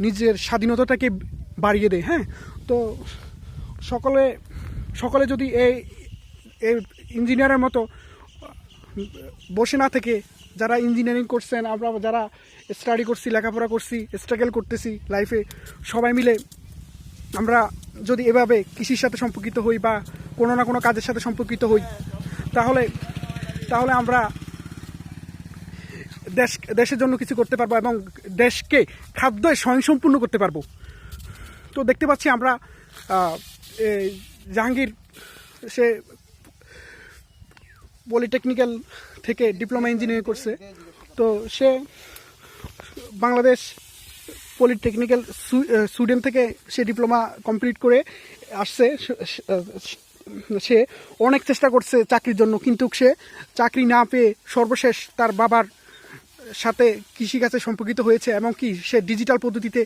নিজের স্বাধীনতাটাকে বাড়িয়ে দেয়। হ্যাঁ, তো সকলে যদি এই ইঞ্জিনিয়ারের মতো বসে না থেকে, যারা ইঞ্জিনিয়ারিং করছেন, আমরা যারা স্টাডি করছি, লেখাপড়া করছি, স্ট্রাগল করতেছি লাইফে, সবাই মিলে আমরা যদি এভাবে কৃষির সাথে সম্পর্কিত হই বা কোনো না কোনো কাজের সাথে সম্পর্কিত হই, তাহলে আমরা দেশের জন্য কিছু করতে পারবো এবং দেশকে খাদ্যে স্বয়ংসম্পূর্ণ করতে পারবো। তো দেখতে পাচ্ছি আমরা জাহাঙ্গীর সে পলিটেকনিক্যাল থেকে ডিপ্লোমা ইঞ্জিনিয়ারিং করছে। তো সে বাংলাদেশ পলিটেকনিক্যাল সুইডেন থেকে সে ডিপ্লোমা কমপ্লিট করে আসছে। সে অনেক চেষ্টা করছে চাকরির জন্য, কিন্তু সে চাকরি না পেয়ে সর্বশেষ তার বাবার সাথে কৃষিকাজে সম্পর্কিত হয়েছে এবং কি সে ডিজিটাল পদ্ধতিতে